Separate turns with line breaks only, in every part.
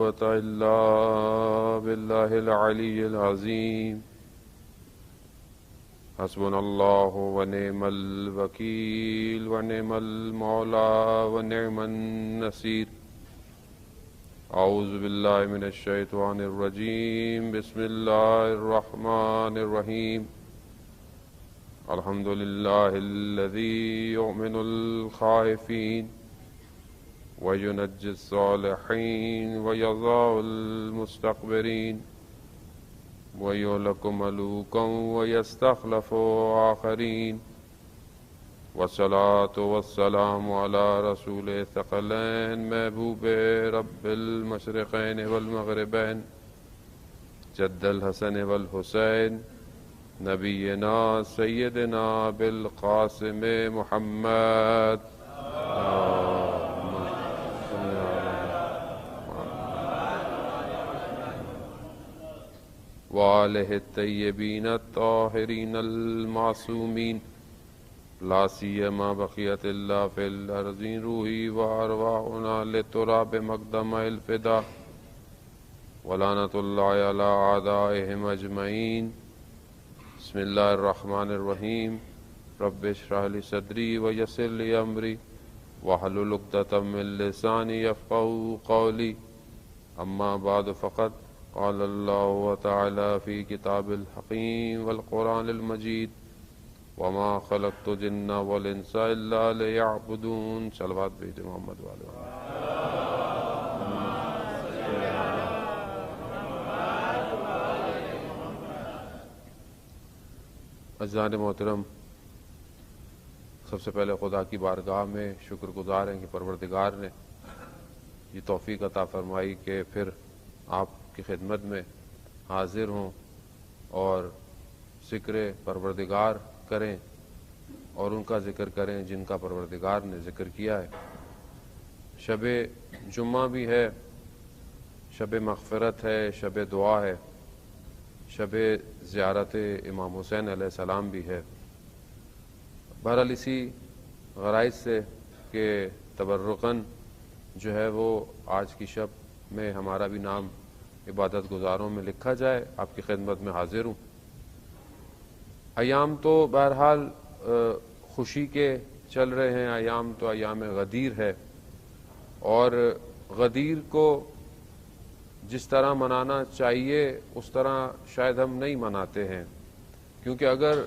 قوة إلا بالله العلي العظيم حسبنا الله ونعم الوكيل ونعم المولى ونعم النصير أعوذ بالله من الشيطان الرجيم بسم الله الرحمن الرحيم الحمد لله الذي يؤمن الخائفين وينجي الصالحين ويضع المستكبرين ويهلك ملوكا ويستخلف آخرين والصلاة والسلام على رسول الثقلين محبوب رب المشرقين والمغربين جد الحسن والحسين نبينا سيدنا بالقاسم محمد وآلہ الطیبین الطاہرین المعصومین لا سیما بقیت اللہ فی الارض روحی وارواحنا لتراب مقدم الفدا ولعنۃ اللہ علی اعدائہم اجمعین بسم اللہ الرحمن الرحیم رب اشرح لی صدری ویسر لی امری واحلل عقدۃ من لسانی یفقہوا قولی اما بعد فقط قال الله تعالى في كتاب الحكيم والقرآن المجيد وما خلقت الجن والإنس إلا ليعبدون صلوات بيت محمد وآله عزیزان محترم، سب سے پہلے خدا کی بارگاہ میں شکر گزار ہیں کہ پروردگار نے یہ توفیق عطا فرمائی کہ پھر آپ کی خدمت میں حاضر ہوں اور ذکر پروردگار کریں اور ان کا ذکر کریں جن کا پروردگار نے ذکر کیا ہے۔ شب جمعہ بھی ہے، شب مغفرت ہے، شب دعا ہے، شب زیارت امام حسین علیہ السلام بھی ہے۔ بہرحال اسی غرائز سے کہ تبرکاً جو ہے وہ آج کی شب میں ہمارا بھی نام عبادت گزاروں میں لکھا جائے، آپ کی خدمت میں حاضر ہوں۔ ایام تو بہرحال خوشی کے چل رہے ہیں، ایام تو ایام غدیر ہے، اور غدیر کو جس طرح منانا چاہیے اس طرح شاید ہم نہیں مناتے ہیں، کیونکہ اگر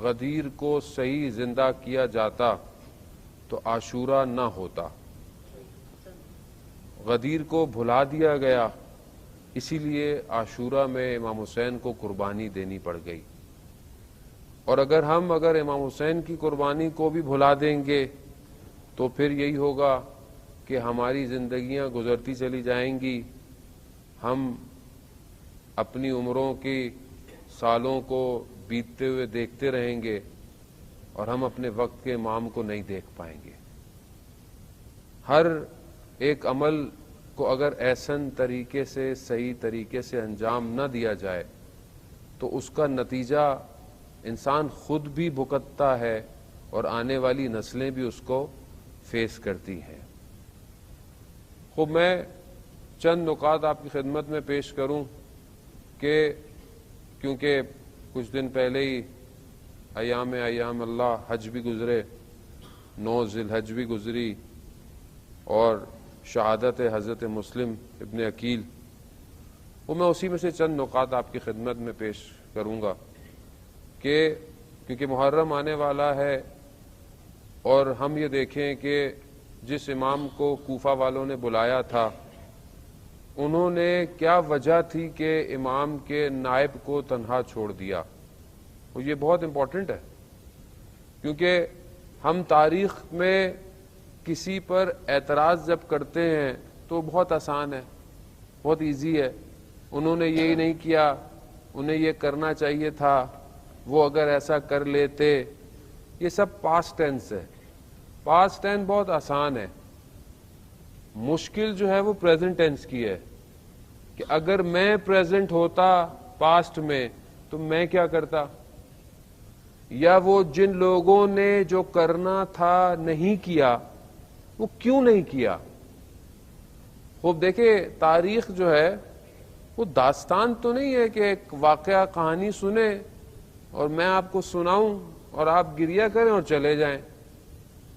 غدیر کو صحیح زندہ کیا جاتا تو عاشورہ نہ ہوتا۔ غدیر کو بھلا دیا گیا، اسی لیے عاشورہ میں امام حسین کو قربانی دینی پڑ گئی، اور اگر امام حسین کی قربانی کو بھی بھلا دیں گے تو پھر یہی ہوگا کہ ہماری زندگیاں گزرتی چلی جائیں گی، ہم اپنی عمروں کی سالوں کو بیتتے ہوئے دیکھتے رہیں گے اور ہم اپنے وقت کے امام کو نہیں دیکھ پائیں گے۔ ہر ایک عمل کو اگر احسن طریقے سے، صحیح طریقے سے انجام نہ دیا جائے تو اس کا نتیجہ انسان خود بھی بھگتتا ہے اور آنے والی نسلیں بھی اس کو فیس کرتی ہیں۔ خوب میں چند نکات آپ کی خدمت میں پیش کروں کہ کیونکہ کچھ دن پہلے ہی ایام اللہ حج بھی گزرے، 9 ذی الحج بھی گزری، اور شہادت حضرت مسلم ابن عقیل، وہ میں اسی میں سے چند نکات آپ کی خدمت میں پیش کروں گا کہ کیونکہ محرم آنے والا ہے، اور ہم یہ دیکھیں کہ جس امام کو کوفہ والوں نے بلایا تھا انہوں نے کیا وجہ تھی کہ امام کے نائب کو تنہا چھوڑ دیا، اور یہ بہت امپورٹنٹ ہے، کیونکہ ہم تاریخ میں کسی پر اعتراض جب کرتے ہیں تو بہت آسان ہے، بہت ایزی ہے، انہوں نے یہی نہیں کیا، انہیں یہ کرنا چاہیے تھا، وہ اگر ایسا کر لیتے، یہ سب پاسٹ ٹینس ہے۔ پاسٹ ٹینس بہت آسان ہے، مشکل جو ہے وہ پریزنٹ ٹینس کی ہے کہ اگر میں پریزنٹ ہوتا پاسٹ میں تو میں کیا کرتا، یا وہ جن لوگوں نے جو کرنا تھا نہیں کیا وہ کیوں نہیں کیا، خوب دیکھیں تاریخ جو ہے وہ داستان تو نہیں ہے کہ ایک واقعہ کہانی سنیں اور میں آپ کو سناؤں اور آپ گریہ کریں اور چلے جائیں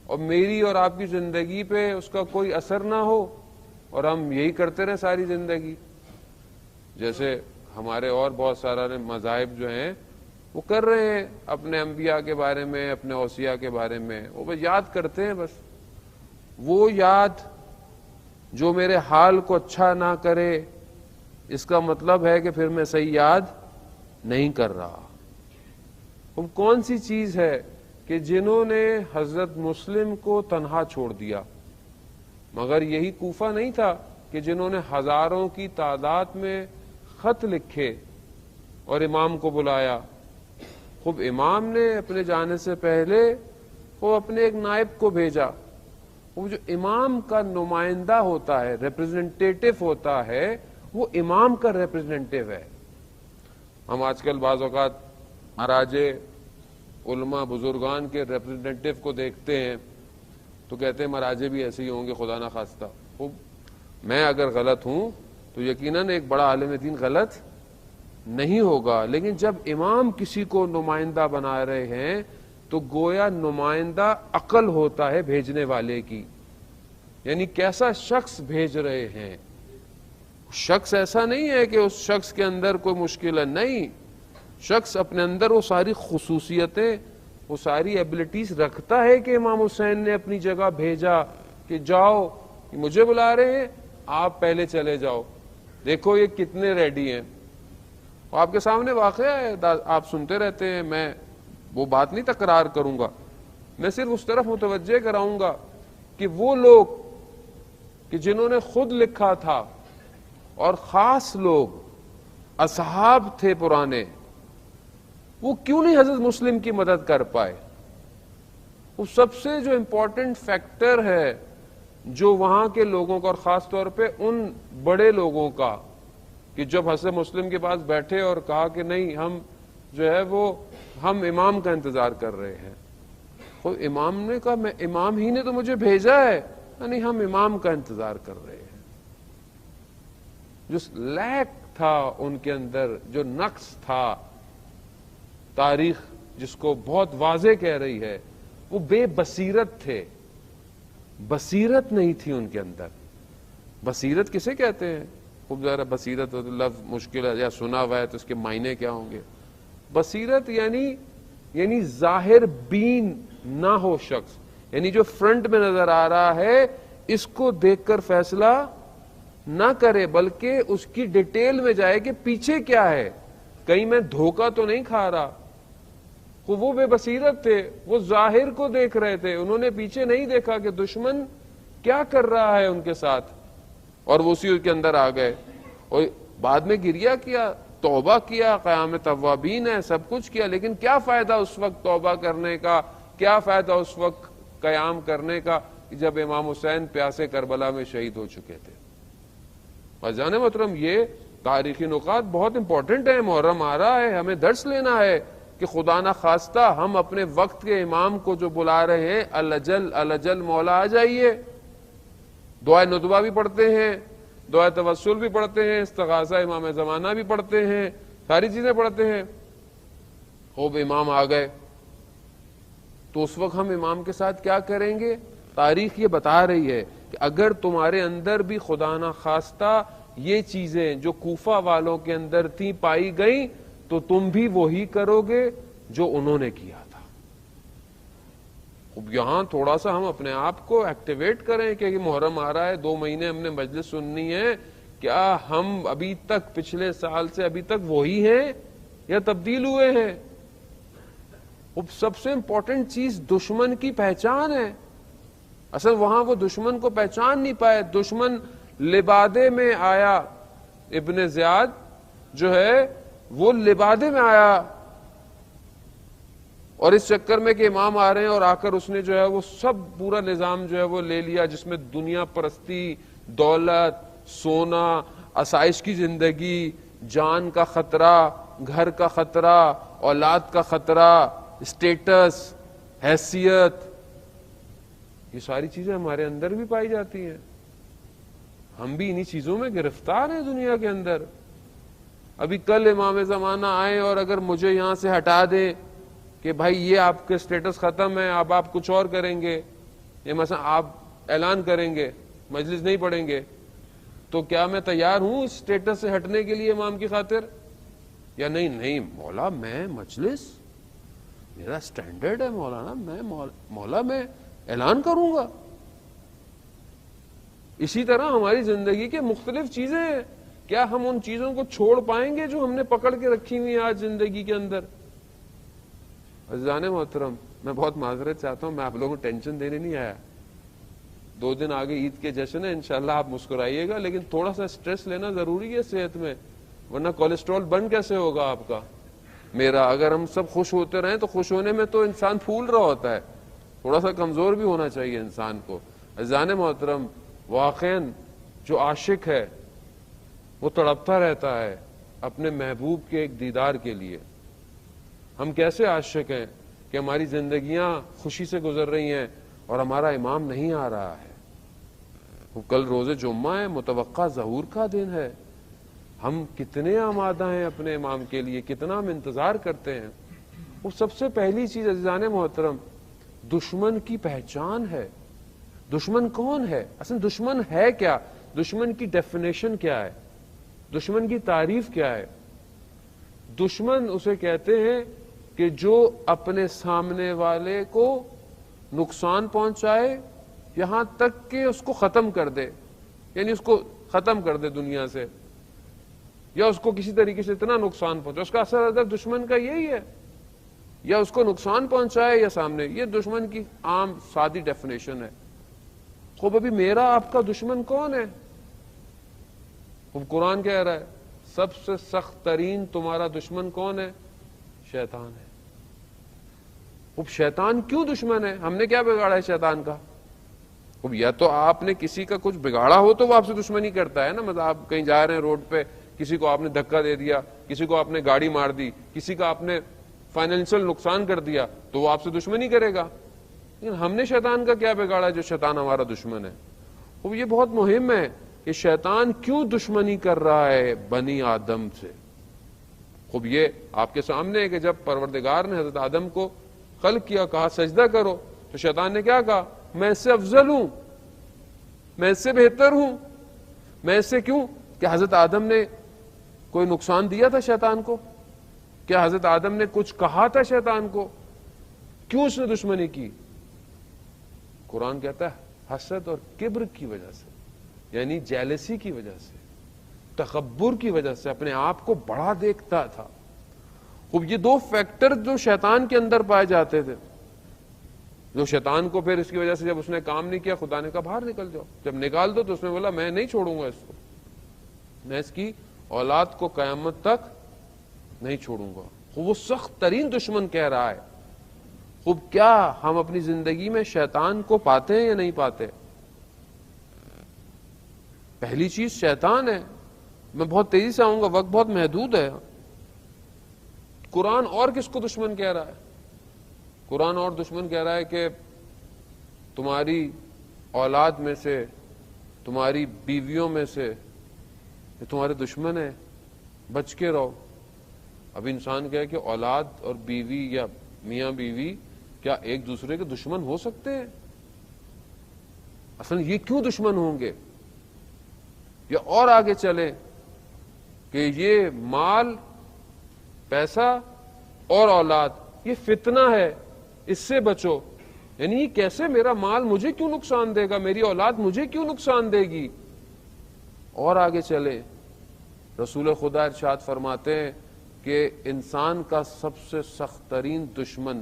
اور میری اور آپ کی زندگی پہ اس کا کوئی اثر نہ ہو اور ہم یہی کرتے رہیں ساری زندگی. جیسے ہمارے اور بہت سارے مذاہب جو ہیں وہ کر رہے ہیں اپنے انبیاء کے بارے میں, اپنے اوصیاء کے بارے میں, وہ بس یاد کرتے ہیں. بس وہ یاد جو میرے حال کو اچھا نہ کرے اس کا مطلب ہے کہ پھر میں صحیح یاد نہیں کر رہا. وہ کون سی چیز ہے کہ جنہوں نے حضرت مسلم کو تنہا چھوڑ دیا, مگر یہی کوفہ نہیں تھا کہ جنہوں نے ہزاروں کی تعداد میں خط لکھے اور امام کو بلایا. خوب امام نے اپنے جانے سے پہلے وہ اپنے ایک نائب کو بھیجا. وہ جو امام کا نمائندہ ہوتا ہے, ریپرزنٹیٹو ہوتا ہے, وہ امام کا ریپرزنٹیو ہے. ہم آج کل بعض اوقات مراجع علماء بزرگان کے ریپرزنٹیو کو دیکھتے ہیں تو کہتے ہیں مراجع بھی ایسے ہی ہوں گے خدا نہ خواستہ. خوب میں اگر غلط ہوں تو یقیناً ایک بڑا عالم دین غلط نہیں ہوگا, لیکن جب امام کسی کو نمائندہ بنا رہے ہیں تو گویا نمائندہ عقل ہوتا ہے بھیجنے والے کی, یعنی کیسا شخص بھیج رہے ہیں. شخص ایسا نہیں ہے کہ اس شخص کے اندر کوئی مشکل ہے, نہیں, شخص اپنے اندر وہ ساری خصوصیتیں, وہ ساری ایبلٹیز رکھتا ہے کہ امام حسین نے اپنی جگہ بھیجا کہ جاؤ, مجھے بلا رہے ہیں, آپ پہلے چلے جاؤ, دیکھو یہ کتنے ریڈی ہیں. آپ کے سامنے واقعہ ہے, آپ سنتے رہتے ہیں, میں وہ بات نہیں تکرار کروں گا, میں صرف اس طرف متوجہ کراؤں گا کہ وہ لوگ کہ جنہوں نے خود لکھا تھا اور خاص لوگ اصحاب تھے پرانے, وہ کیوں نہیں حضرت مسلم کی مدد کر پائے. وہ سب سے جو امپورٹنٹ فیکٹر ہے جو وہاں کے لوگوں کا اور خاص طور پہ ان بڑے لوگوں کا کہ جب حضرت مسلم کے پاس بیٹھے اور کہا کہ نہیں ہم جو ہے وہ ہم امام کا انتظار کر رہے ہیں, تو امام نے کہا میں امام ہی نے تو مجھے بھیجا ہے, نہیں ہم امام کا انتظار کر رہے ہیں. جو لیک تھا ان کے اندر, جو نقص تھا, تاریخ جس کو بہت واضح کہہ رہی ہے, وہ بے بصیرت تھے, بصیرت نہیں تھی ان کے اندر. بصیرت کسے کہتے ہیں؟ خوب ذرا بصیرت لفظ مشکل ہے یا سنا ہوا ہے تو اس کے معنی کیا ہوں گے. بصیرت یعنی ظاہر بین نہ ہو شخص, یعنی جو فرنٹ میں نظر آ رہا ہے اس کو دیکھ کر فیصلہ نہ کرے بلکہ اس کی ڈیٹیل میں جائے کہ پیچھے کیا ہے, کہیں میں دھوکہ تو نہیں کھا رہا. وہ بے بصیرت تھے, وہ ظاہر کو دیکھ رہے تھے, انہوں نے پیچھے نہیں دیکھا کہ دشمن کیا کر رہا ہے ان کے ساتھ, اور وہ اسی کے اندر آ گئے اور بعد میں گریہ کیا, توبہ کیا, قیام توابین ہے, سب کچھ کیا, لیکن کیا فائدہ اس وقت توبہ کرنے کا, کیا فائدہ اس وقت قیام کرنے کا جب امام حسین پیاسے کربلا میں شہید ہو چکے تھے. جانے محترم یہ تاریخی نکات بہت امپورٹنٹ ہیں, محرم آ رہا ہے, ہمیں درس لینا ہے کہ خدا نہ خواستہ ہم اپنے وقت کے امام کو جو بلا رہے ہیں الجل الجل مولا آ جائیے. دعائے ندبہ بھی پڑھتے ہیں, دعائے توسل بھی پڑھتے ہیں, استغاثہ امام زمانہ بھی پڑھتے ہیں, ساری چیزیں پڑھتے ہیں. خوب امام آ گئے تو اس وقت ہم امام کے ساتھ کیا کریں گے؟ تاریخ یہ بتا رہی ہے کہ اگر تمہارے اندر بھی خدا نہ خواستہ یہ چیزیں جو کوفہ والوں کے اندر تھیں پائی گئیں تو تم بھی وہی کرو گے جو انہوں نے کیا تھا. اب یہاں تھوڑا سا ہم اپنے آپ کو ایکٹیویٹ کریں کہ محرم آ رہا ہے, 2 مہینے ہم نے مجلس سننی ہے, کیا ہم ابھی تک پچھلے سال سے ابھی تک وہی ہیں یا تبدیل ہوئے ہیں؟ اب سب سے امپورٹنٹ چیز دشمن کی پہچان ہے. اصل وہاں وہ دشمن کو پہچان نہیں پائے. دشمن لبادے میں آیا, ابن زیاد جو ہے وہ لبادے میں آیا, اور اس چکر میں کہ امام آ رہے ہیں اور آ کر اس نے جو ہے وہ سب پورا نظام جو ہے وہ لے لیا, جس میں دنیا پرستی, دولت, سونا, آسائش کی زندگی, جان کا خطرہ, گھر کا خطرہ, اولاد کا خطرہ, اسٹیٹس, حیثیت, یہ ساری چیزیں ہمارے اندر بھی پائی جاتی ہیں. ہم بھی انہی چیزوں میں گرفتار ہیں دنیا کے اندر. ابھی کل امام زمانہ آئے اور اگر مجھے یہاں سے ہٹا دیں کہ بھائی یہ آپ کے سٹیٹس ختم ہے, اب آپ کچھ اور کریں گے, یہ مثلا آپ اعلان کریں گے مجلس نہیں پڑھیں گے, تو کیا میں تیار ہوں اس سٹیٹس سے ہٹنے کے لیے امام کی خاطر؟ یا نہیں مولا میں مجلس میرا سٹینڈرڈ ہے مولانا, میں مولا میں اعلان کروں گا. اسی طرح ہماری زندگی کے مختلف چیزیں ہیں, کیا ہم ان چیزوں کو چھوڑ پائیں گے جو ہم نے پکڑ کے رکھی ہوئی آج زندگی کے اندر؟ عزیزان محترم, میں بہت معذرت چاہتا ہوں, میں آپ لوگوں کو ٹینشن دینے نہیں آیا. 2 دن آگے عید کے جشن ہے, انشاءاللہ آپ مسکرائیے گا, لیکن تھوڑا سا سٹریس لینا ضروری ہے صحت میں, ورنہ کولیسٹرول بند کیسے ہوگا آپ کا میرا؟ اگر ہم سب خوش ہوتے رہیں تو خوش ہونے میں تو انسان پھول رہا ہوتا ہے, تھوڑا سا کمزور بھی ہونا چاہیے انسان کو. عزیزان محترم, واقعاً جو عاشق ہے وہ تڑپتا رہتا ہے اپنے محبوب کے ایک دیدار کے لیے. ہم کیسے عاشق ہیں کہ ہماری زندگیاں خوشی سے گزر رہی ہیں اور ہمارا امام نہیں آ رہا ہے. وہ کل روز جمعہ ہے, متوقع ظہور کا دن ہے, ہم کتنے آمادہ ہیں اپنے امام کے لیے, کتنا ہم انتظار کرتے ہیں. وہ سب سے پہلی چیز عزیزان محترم دشمن کی پہچان ہے. دشمن کون ہے؟ اصل دشمن ہے کیا؟ دشمن کی ڈیفینیشن کیا ہے؟ دشمن کی تعریف کیا ہے؟ دشمن اسے کہتے ہیں کہ جو اپنے سامنے والے کو نقصان پہنچائے یہاں تک کہ اس کو ختم کر دے, یعنی اس کو ختم کر دے دنیا سے, یا اس کو کسی طریقے سے اتنا نقصان پہنچائے. اس کا اثر ادب دشمن کا یہی ہے, یا اس کو نقصان پہنچائے یا سامنے. یہ دشمن کی عام سادی ڈیفینیشن ہے. خوب ابھی میرا آپ کا دشمن کون ہے؟ خوب قرآن کہہ رہا ہے سب سے سخت ترین تمہارا دشمن کون ہے؟ شیطان ہے. خوب شیطان کیوں دشمن ہے؟ ہم نے کیا بگاڑا ہے شیطان کا؟ خوب یا تو آپ نے کسی کا کچھ بگاڑا ہو تو وہ آپ سے دشمنی کرتا ہے نا. مطلب آپ کہیں جا رہے ہیں روڈ پہ, کسی کو آپ نے دھکا دے دیا, کسی کو آپ نے گاڑی مار دی, کسی کا آپ نے فائنینشل نقصان کر دیا, تو وہ آپ سے دشمنی کرے گا. لیکن ہم نے شیطان کا کیا بگاڑا جو شیطان ہمارا دشمن ہے؟ خوب یہ بہت مہم ہے کہ شیطان کیوں دشمنی کر رہا ہے بنی آدم سے. خوب یہ آپ کے سامنے ہے کہ جب پروردگار نے حضرت آدم کو خلق کیا, کہا سجدہ کرو, تو شیطان نے کیا کہا؟ میں اس سے افضل ہوں, میں اس سے بہتر ہوں. میں اس سے کیوں؟ کہ حضرت آدم نے کوئی نقصان دیا تھا شیطان کو؟ کیا حضرت آدم نے کچھ کہا تھا شیطان کو؟ کیوں اس نے دشمنی کی؟ قرآن کہتا ہے حسد اور کبر کی وجہ سے, یعنی جیلسی کی وجہ سے, تکبر کی وجہ سے, اپنے آپ کو بڑا دیکھتا تھا. خوب یہ 2 فیکٹر جو شیطان کے اندر پائے جاتے تھے, جو شیطان کو پھر اس کی وجہ سے جب اس نے کام نہیں کیا, خدا نے کہا باہر نکل جاؤ. جب نکال دو تو اس نے بولا میں نہیں چھوڑوں گا اس کو, میں اس کی اولاد کو قیامت تک نہیں چھوڑوں گا. خوب وہ سخت ترین دشمن کہہ رہا ہے. خوب کیا ہم اپنی زندگی میں شیطان کو پاتے ہیں یا نہیں پاتے؟ پہلی چیز شیطان ہے. میں بہت تیزی سے آؤں گا, وقت بہت محدود ہے. قرآن اور کس کو دشمن کہہ رہا ہے؟ قرآن اور دشمن کہہ رہا ہے کہ تمہاری اولاد میں سے, تمہاری بیویوں میں سے یہ تمہارے دشمن ہیں, بچ کے رہو. اب انسان کہے کہ اولاد اور بیوی یا میاں بیوی کیا ایک دوسرے کے دشمن ہو سکتے ہیں؟ اصل یہ کیوں دشمن ہوں گے؟ یا اور آگے چلیں کہ یہ مال, پیسہ اور اولاد یہ فتنہ ہے, اس سے بچو. یعنی یہ کیسے میرا مال مجھے کیوں نقصان دے گا, میری اولاد مجھے کیوں نقصان دے گی؟ اور آگے چلیں, رسول خدا ارشاد فرماتے ہیں کہ انسان کا سب سے سخت ترین دشمن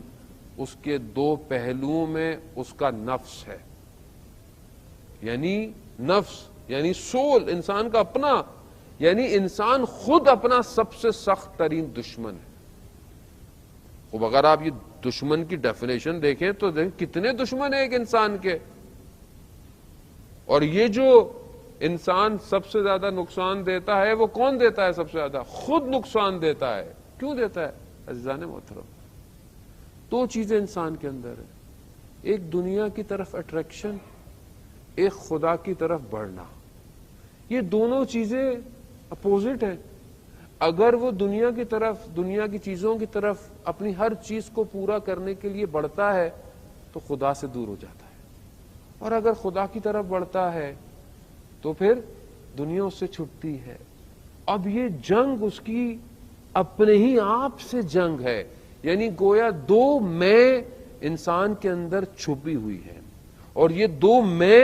اس کے 2 پہلوؤں میں اس کا نفس ہے. یعنی نفس یعنی سول, انسان کا اپنا, یعنی انسان خود اپنا سب سے سخت ترین دشمن ہے. اب اگر آپ یہ دشمن کی ڈیفینیشن دیکھیں تو کتنے دشمن ہیں ایک انسان کے. اور یہ جو انسان سب سے زیادہ نقصان دیتا ہے وہ کون دیتا ہے؟ سب سے زیادہ خود نقصان دیتا ہے. کیوں دیتا ہے عزیزان محترم؟ 2 چیزیں انسان کے اندر ہیں, ایک دنیا کی طرف اٹریکشن, ایک خدا کی طرف بڑھنا. یہ دونوں چیزیں اپوزٹ ہیں. اگر وہ دنیا کی طرف، دنیا کی چیزوں کی طرف اپنی ہر چیز کو پورا کرنے کے لیے بڑھتا ہے تو خدا سے دور ہو جاتا ہے، اور اگر خدا کی طرف بڑھتا ہے تو پھر دنیا اس سے چھٹتی ہے. اب یہ جنگ اس کی اپنے ہی آپ سے جنگ ہے، یعنی گویا دو میں انسان کے اندر چھپی ہوئی ہے، اور یہ دو میں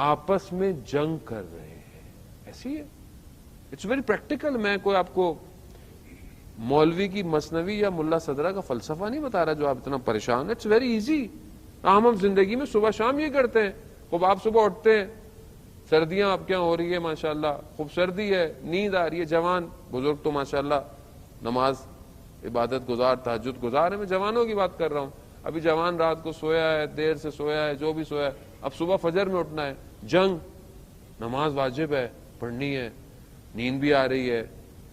آپس میں جنگ کر رہے ہیں. ایسی ہے، اٹس ویری پریکٹیکل. میں کوئی آپ کو مولوی کی مثنوی یا ملا صدرہ کا فلسفہ نہیں بتا رہا جو آپ اتنا پریشان ہیں. It's very easy. ہم زندگی میں صبح شام یہ کرتے ہیں. خوب آپ صبح اٹھتے ہیں، سردیاں آپ کے یہاں ہو رہی ہے ماشاءاللہ، خوب سردی ہے، نیند آ رہی ہے. جوان بزرگ تو ماشاءاللہ نماز عبادت گزار، تہجد گزار ہے. میں جوانوں کی بات کر رہا ہوں. ابھی جوان رات کو سویا ہے، دیر سے سویا ہے، جو بھی سویا ہے، اب صبح فجر میں اٹھنا ہے. جنگ، نماز واجب ہے، پڑھنی ہے، نیند بھی آ رہی ہے،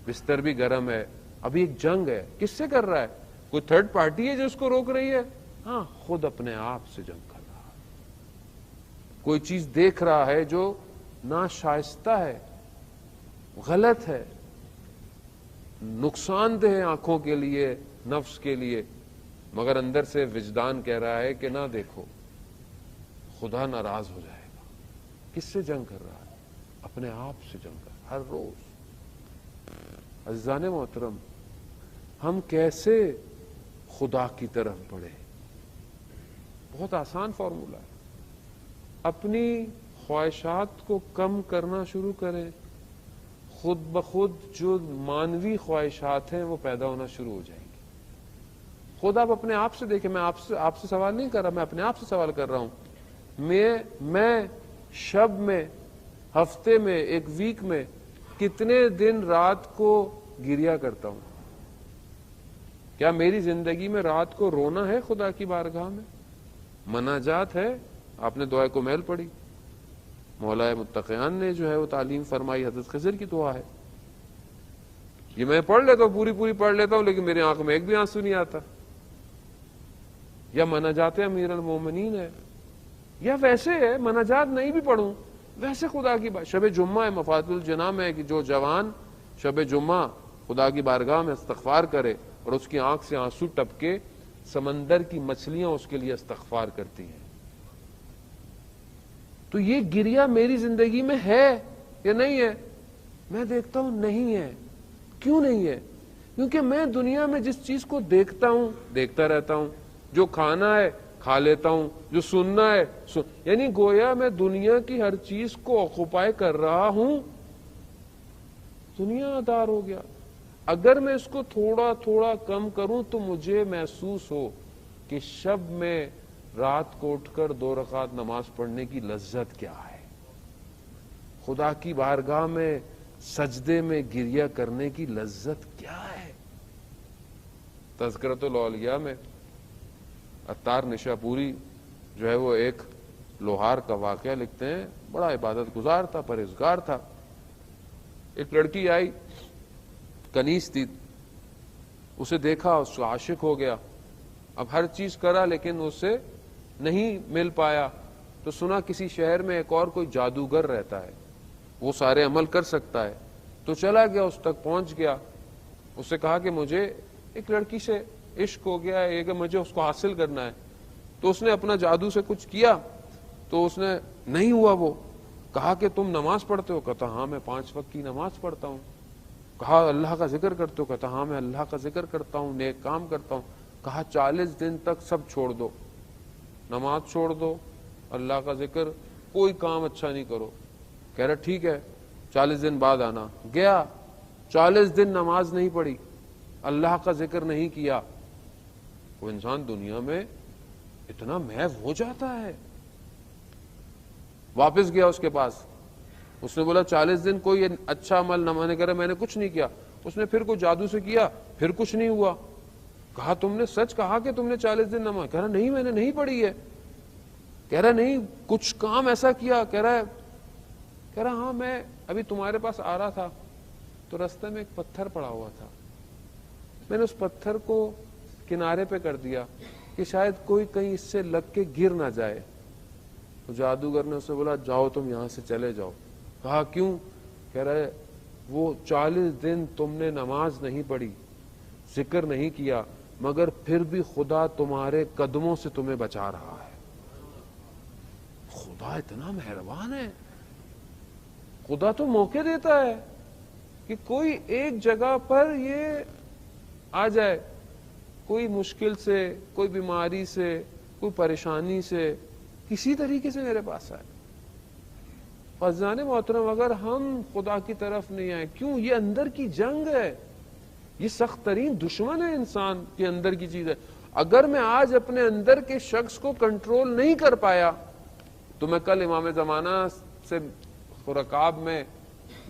بستر بھی گرم ہے. ابھی ایک جنگ ہے. کس سے کر رہا ہے؟ کوئی تھرڈ پارٹی ہے جو اس کو روک رہی ہے؟ ہاں، خود اپنے آپ سے جنگ کر رہا ہے. کوئی چیز دیکھ رہا ہے جو ناشائستہ ہے، غلط ہے، نقصان دہ ہے آنکھوں کے لیے، نفس کے لیے، مگر اندر سے وجدان کہہ رہا ہے کہ نہ دیکھو، خدا ناراض ہو جائے گا. کس سے جنگ کر رہا ہے؟ اپنے آپ سے جنگ کر رہا ہے ہر روز. عزیزان محترم، ہم کیسے خدا کی طرف بڑھے؟ بہت آسان فارمولا ہے. اپنی خواہشات کو کم کرنا شروع کریں، خود بخود جو مانوی خواہشات ہیں وہ پیدا ہونا شروع ہو جائیں گی. خود آپ اپنے آپ سے دیکھیں. میں آپ سے سوال نہیں کر رہا، میں اپنے آپ سے سوال کر رہا ہوں. میں شب میں، ہفتے میں، ایک ویک میں کتنے دن رات کو گریا کرتا ہوں؟ کیا میری زندگی میں رات کو رونا ہے خدا کی بارگاہ میں؟ مناجات ہے. آپ نے دعائے کمیل پڑھی، مولا متقیان نے جو ہے وہ تعلیم فرمائی، حضرت خضر کی دعا ہے. یہ میں پڑھ لیتا ہوں، پوری پڑھ لیتا ہوں، لیکن میری آنکھ میں ایک بھی آنسو نہیں آتا. یا مناجات امیر المومنین ہے، یا ویسے ہے مناجات نہیں بھی پڑھوں، ویسے خدا کی بات. شب جمعہ ہے، مفاتح الجناح میں ہے کہ جو جوان شب جمعہ خدا کی بارگاہ میں استغفار کرے اور اس کی آنکھ سے آنسو ٹپکے، سمندر کی مچھلیاں اس کے لیے استغفار کرتی ہیں. تو یہ گریا میری زندگی میں ہے یا نہیں ہے؟ میں دیکھتا ہوں نہیں ہے. کیوں نہیں ہے؟ کیونکہ میں دنیا میں جس چیز کو دیکھتا ہوں دیکھتا رہتا ہوں، جو کھانا ہے کھا لیتا ہوں، جو سننا ہے یعنی گویا میں دنیا کی ہر چیز کو آکوپائی کر رہا ہوں. دنیا دار ہو گیا. اگر میں اس کو تھوڑا تھوڑا کم کروں تو مجھے محسوس ہو کہ شب میں رات کو اٹھ کر 2 رکعت نماز پڑھنے کی لذت کیا ہے، خدا کی بارگاہ میں سجدے میں گریہ کرنے کی لذت کیا ہے. تذکرۃ الاولیاء میں عطار نشاپوری جو ہے وہ ایک لوہار کا واقعہ لکھتے ہیں. بڑا عبادت گزار تھا، پرہیزگار تھا. ایک لڑکی آئی، کنیز تھی، اسے دیکھا، اس کو عاشق ہو گیا. اب ہر چیز کرا لیکن اسے نہیں مل پایا. تو سنا کسی شہر میں ایک اور کوئی جادوگر رہتا ہے، وہ سارے عمل کر سکتا ہے. تو چلا گیا، اس تک پہنچ گیا. اس سے کہا کہ مجھے ایک لڑکی سے عشق ہو گیا ہے کہ مجھے اس کو حاصل کرنا ہے. تو اس نے اپنا جادو سے کچھ کیا تو اس نے نہیں ہوا. وہ کہا کہ تم نماز پڑھتے ہو؟ کہتا ہاں میں 5 وقت کی نماز پڑھتا ہوں. کہا اللہ کا ذکر کرتے ہو؟ کہتا ہاں میں اللہ کا ذکر کرتا ہوں، نیک کام کرتا ہوں. کہا 40 دن تک سب چھوڑ دو، نماز چھوڑ دو، اللہ کا ذکر، کوئی کام اچھا نہیں کرو. کہہ رہا ٹھیک ہے 40 دن بعد آنا. گیا، 40 دن نماز نہیں پڑھی، اللہ کا ذکر نہیں کیا. وہ انسان دنیا میں اتنا محو ہو جاتا ہے. واپس گیا اس کے پاس، اس نے بولا 40 دن کوئی اچھا عمل نہ، میں نے کہا میں نے کچھ نہیں کیا. اس نے پھر کوئی جادو سے کیا، پھر کچھ نہیں ہوا. کہا تم نے سچ کہا کہ تم نے 40 دن نماز؟ کہہ رہا نہیں میں نے نہیں پڑھی ہے. کہہ رہا نہیں کچھ کام ایسا کیا؟ کہہ رہا ہاں میں ابھی تمہارے پاس آ رہا تھا تو رستے میں ایک پتھر پڑا ہوا تھا، میں نے اس پتھر کو کنارے پہ کر دیا کہ شاید کوئی کہیں اس سے لگ کے گر نہ جائے. تو جادوگر نے اسے بولا جاؤ تم یہاں سے چلے جاؤ. کہا کیوں؟ کہہ رہے وہ 40 دن تم نے نماز نہیں پڑھی، ذکر نہیں کیا، مگر پھر بھی خدا تمہارے قدموں سے تمہیں بچا رہا ہے۔ خدا اتنا مہربان ہے، خدا تو موقع دیتا ہے کہ کوئی ایک جگہ پر یہ آ جائے، کوئی مشکل سے، کوئی بیماری سے، کوئی پریشانی سے، کسی طریقے سے میرے پاس آئے۔ عزیزان محترم، اگر ہم خدا کی طرف نہیں آئے، کیوں؟ یہ اندر کی جنگ ہے، یہ سخت ترین دشمن ہے انسان کے اندر کی چیز ہے۔ اگر میں آج اپنے اندر کے شخص کو کنٹرول نہیں کر پایا تو میں کل امام زمانہ سے رکاب میں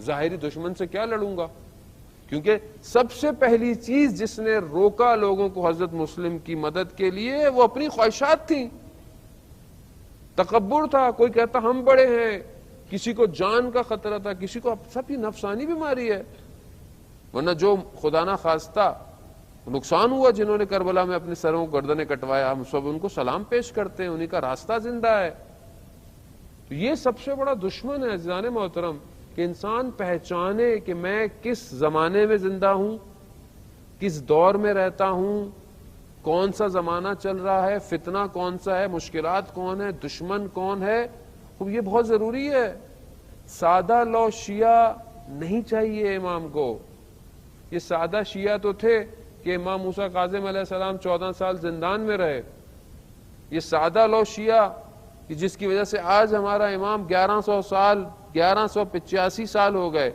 ظاہری دشمن سے کیا لڑوں گا؟ کیونکہ سب سے پہلی چیز جس نے روکا لوگوں کو حضرت مسلم کی مدد کے لیے وہ اپنی خواہشات تھیں، تکبر تھا۔ کوئی کہتا ہم بڑے ہیں، کسی کو جان کا خطرہ تھا، کسی کو سب یہ نفسانی بیماری ہے۔ ورنہ جو خدا نہ خواستہ نقصان ہوا، جنہوں نے کربلا میں اپنے سروں کو گردنیں کٹوایا، ہم سب ان کو سلام پیش کرتے ہیں، انہی کا راستہ زندہ ہے۔ تو یہ سب سے بڑا دشمن ہے عزیزان محترم، کہ انسان پہچانے کہ میں کس زمانے میں زندہ ہوں، کس دور میں رہتا ہوں، کون سا زمانہ چل رہا ہے، فتنہ کون سا ہے، مشکلات کون ہے، دشمن کون ہے۔ خوب یہ بہت ضروری ہے۔ سادہ لو شیعہ نہیں چاہیے امام کو۔ یہ سادہ شیعہ تو تھے کہ امام موسیٰ کاظم علیہ السلام 14 سال زندان میں رہے۔ یہ سادہ لو شیعہ کہ جس کی وجہ سے آج ہمارا امام 1185 سال ہو گئے،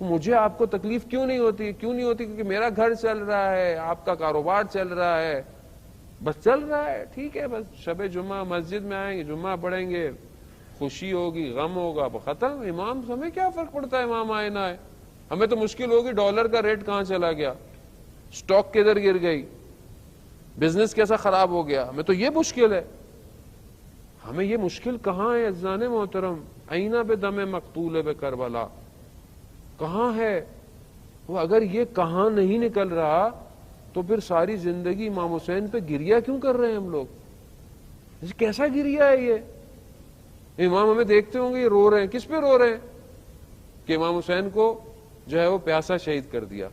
مجھے آپ کو تکلیف کیوں نہیں ہوتی؟ کیونکہ میرا گھر چل رہا ہے، آپ کا کاروبار چل رہا ہے، بس چل رہا ہے، ٹھیک ہے، بس شب جمعہ مسجد میں آئیں گے، جمعہ پڑھیں گے، خوشی ہوگی، غم ہوگا، ختم۔ امام ہمیں کیا فرق پڑتا ہے امام آئے نہ آئے؟ ہمیں تو مشکل ہوگی ڈالر کا ریٹ کہاں چلا گیا، سٹاک کدھر گر گئی، بزنس کیسا خراب ہو گیا، ہمیں تو یہ مشکل ہے۔ ہمیں یہ مشکل کہاں ہے عزیزان محترم؟ اینہ بدم مقتول بکربلا، کہاں ہے وہ؟ اگر یہ کہاں نہیں نکل رہا تو پھر ساری زندگی امام حسین پہ گریہ کیوں کر رہے ہیں ہم لوگ؟ کیسا گریہ ہے یہ؟ امام ہمیں دیکھتے ہوں گے یہ رو رہے ہیں، کس پہ رو رہے ہیں؟ کہ امام حسین کو جو ہے وہ پیاسا شہید کر دیا،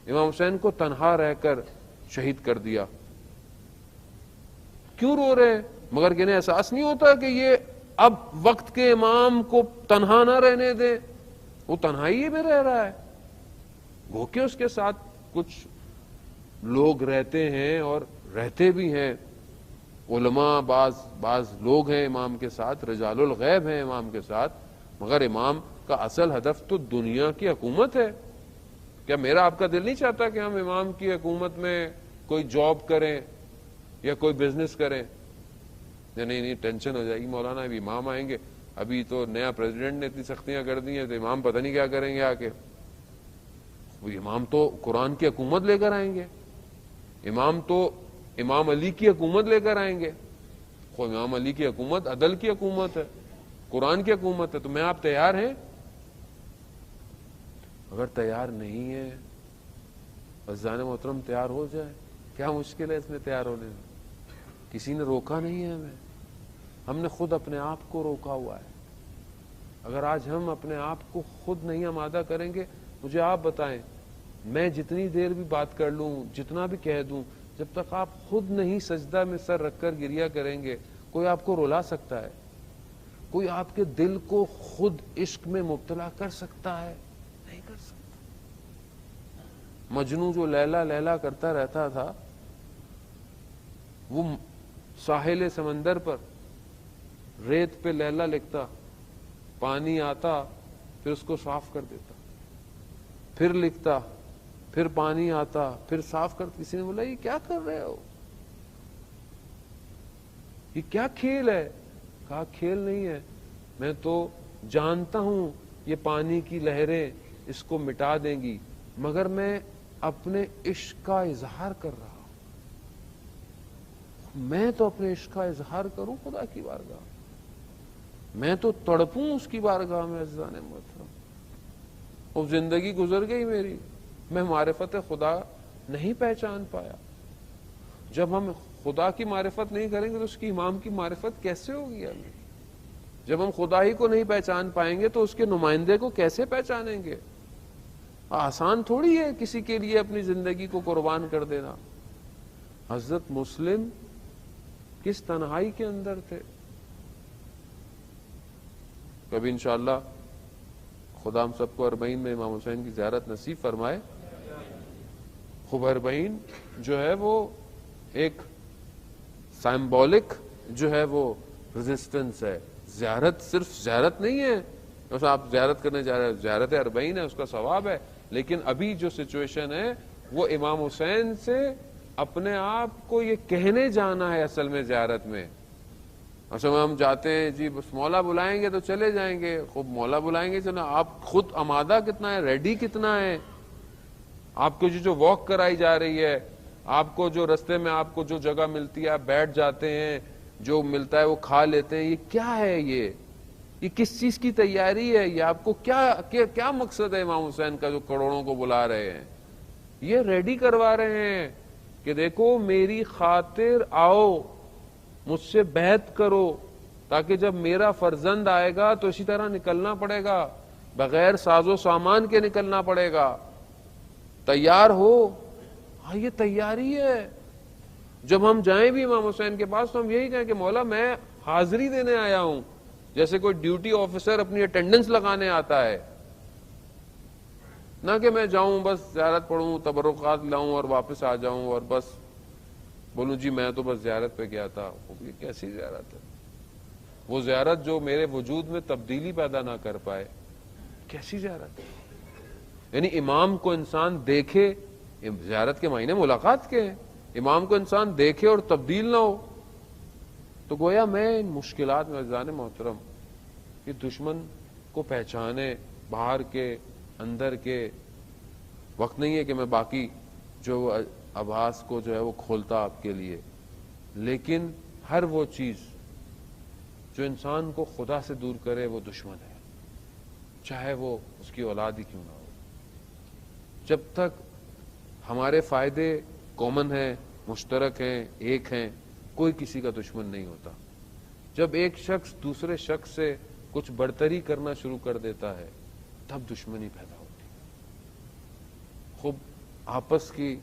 امام حسین کو تنہا رہ کر شہید کر دیا، کیوں رو رہے ہیں؟ مگر کہ انہیں احساس نہیں ہوتا کہ یہ اب وقت کے امام کو تنہا نہ رہنے دیں، وہ تنہائی میں رہ رہا ہے، گو کہ اس کے ساتھ کچھ لوگ رہتے ہیں اور رہتے بھی ہیں، علماء بعض لوگ ہیں امام کے ساتھ، رجال الغیب ہیں امام کے ساتھ، مگر امام کا اصل ہدف تو دنیا کی حکومت ہے۔ کیا میرا آپ کا دل نہیں چاہتا کہ ہم امام کی حکومت میں کوئی جاب کریں یا کوئی بزنس کریں؟ نہیں ٹینشن ہو جائے گی مولانا، ابھی امام آئیں گے، ابھی تو نیا پریزیڈنٹ نے اتنی سختیاں کر دی ہیں تو امام پتہ نہیں کیا کریں گے آ کے۔ امام تو قرآن کی حکومت لے کر آئیں گے، امام تو امام علی کی حکومت لے کر آئیں گے۔ امام علی کی حکومت عدل کی حکومت ہے، قرآن کی حکومت ہے، تو میں آپ تیار ہیں؟ اگر تیار نہیں ہے، عزیزان محترم تیار ہو جائے، کیا مشکل ہے اس میں تیار ہونے میں؟ کسی نے روکا نہیں ہے ہمیں، ہم نے خود اپنے آپ کو روکا ہوا ہے۔ اگر آج ہم اپنے آپ کو خود نہیں آمادہ کریں گے، مجھے آپ بتائیں، میں جتنی دیر بھی بات کر لوں، جتنا بھی کہہ دوں، جب تک آپ خود نہیں سجدہ میں سر رکھ کر گریہ کریں گے، کوئی آپ کو رلا سکتا ہے؟ کوئی آپ کے دل کو خود عشق میں مبتلا کر سکتا ہے؟ نہیں کر سکتا۔ مجنوں جو لیلا لیلا کرتا رہتا تھا، وہ ساحل سمندر پر ریت پہ لیلا لکھتا، پانی آتا پھر اس کو صاف کر دیتا، پھر لکھتا، پھر پانی آتا، پھر صاف کرتا۔ کسی نے بولا یہ کیا کر رہے ہو، یہ کیا کھیل ہے؟ کہا کھیل نہیں ہے، میں تو جانتا ہوں یہ پانی کی لہریں اس کو مٹا دیں گی، مگر میں اپنے عشق کا اظہار کر رہا ہوں۔ میں تو اپنے عشق کا اظہار کروں خدا کی بارگاہ، میں تو تڑپوں اس کی بارگاہ میں عزیزان محترم۔ اور زندگی گزر گئی میری، میں معرفت خدا نہیں پہچان پایا۔ جب ہم خدا کی معرفت نہیں کریں گے تو اس کی امام کی معرفت کیسے ہوگی ہمیں؟ جب ہم خدا ہی کو نہیں پہچان پائیں گے تو اس کے نمائندے کو کیسے پہچانیں گے؟ آسان تھوڑی ہے کسی کے لیے اپنی زندگی کو قربان کر دینا۔ حضرت مسلم کس تنہائی کے اندر تھے۔ کبھی انشاءاللہ خدا ہم سب کو اربعین میں امام حسین کی زیارت نصیب فرمائے۔ خوب اربعین جو ہے وہ ایک سائمبولک جو ہے وہ ریزسٹنس ہے، زیارت صرف زیارت نہیں ہے، بس آپ زیارت کرنے جا رہے ہیں، زیارت اربعین ہے، اس کا ثواب ہے، لیکن ابھی جو سچویشن ہے وہ امام حسین سے اپنے آپ کو یہ کہنے جانا ہے اصل میں زیارت میں۔ اصل میں ہم جاتے ہیں جی بس مولا بلائیں گے تو چلے جائیں گے، خوب مولا بلائیں گے چلو، آپ خود آمادہ کتنا ہے، ریڈی کتنا ہے؟ آپ کو جو واک کرائی جا رہی ہے، آپ کو جو رستے میں آپ کو جو جگہ ملتی ہے آپ بیٹھ جاتے ہیں، جو ملتا ہے وہ کھا لیتے ہیں، یہ کیا ہے؟ یہ کس چیز کی تیاری ہے؟ یہ آپ کو کیا مقصد ہے امام حسین کا جو کروڑوں کو بلا رہے ہیں؟ یہ ریڈی کروا رہے ہیں کہ دیکھو میری خاطر آؤ، مجھ سے بیعت کرو، تاکہ جب میرا فرزند آئے گا تو اسی طرح نکلنا پڑے گا، بغیر ساز و سامان کے نکلنا پڑے گا، تیار ہو۔ ہاں یہ تیاری ہے۔ جب ہم جائیں بھی امام حسین کے پاس تو ہم یہی کہیں کہ مولا میں حاضری دینے آیا ہوں، جیسے کوئی ڈیوٹی آفیسر اپنی اٹینڈنس لگانے آتا ہے، نہ کہ میں جاؤں بس زیارت پڑھوں، تبرکات لاؤں اور واپس آ جاؤں اور بس بولوں جی میں تو بس زیارت پہ گیا تھا۔ یہ کیسی زیارت ہے؟ وہ زیارت جو میرے وجود میں تبدیلی پیدا نہ کر پائے، کیسی زیارت ہے؟ یعنی امام کو انسان دیکھے، زیارت کے معنی ملاقات کے ہیں، امام کو انسان دیکھے اور تبدیل نہ ہو تو گویا میں ان مشکلات میں عزیزان محترم کہ دشمن کو پہچانے، باہر کے اندر کے، وقت نہیں ہے کہ میں باقی جو آبھاس کو جو ہے وہ کھولتا آپ کے لیے، لیکن ہر وہ چیز جو انسان کو خدا سے دور کرے وہ دشمن ہے، چاہے وہ اس کی اولاد ہی کیوں نہ ہو۔ جب تک ہمارے فائدے کامن ہیں، مشترک ہیں، ایک ہیں، کوئی کسی کا دشمن نہیں ہوتا۔ جب ایک شخص دوسرے شخص سے کچھ برتری کرنا شروع کر دیتا ہے تب دشمنی پیدا ہوتی ہے۔ خوب آپس کی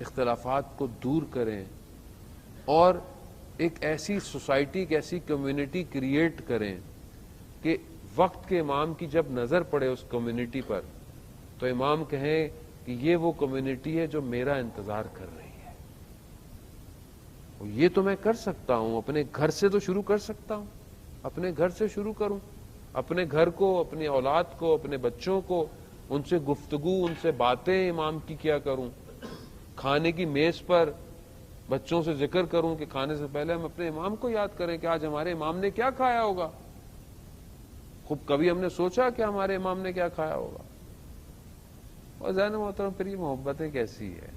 اختلافات کو دور کریں اور ایک ایسی سوسائٹی، ایک ایسی کمیونٹی کریٹ کریں کہ وقت کے امام کی جب نظر پڑے اس کمیونٹی پر تو امام کہیں کہ یہ وہ کمیونٹی ہے جو میرا انتظار کر رہی ہے۔ یہ تو میں کر سکتا ہوں، اپنے گھر سے تو شروع کر سکتا ہوں، اپنے گھر سے شروع کروں، اپنے گھر کو، اپنی اولاد کو، اپنے بچوں کو، ان سے گفتگو، ان سے باتیں امام کی کیا کروں، کھانے کی میز پر بچوں سے ذکر کروں کہ کھانے سے پہلے ہم اپنے امام کو یاد کریں کہ آج ہمارے امام نے کیا کھایا ہوگا۔ خوب کبھی ہم نے سوچا کہ ہمارے امام نے کیا کھایا ہوگا؟ اور ذہن محترم پھر یہ محبتیں کیسی ہے؟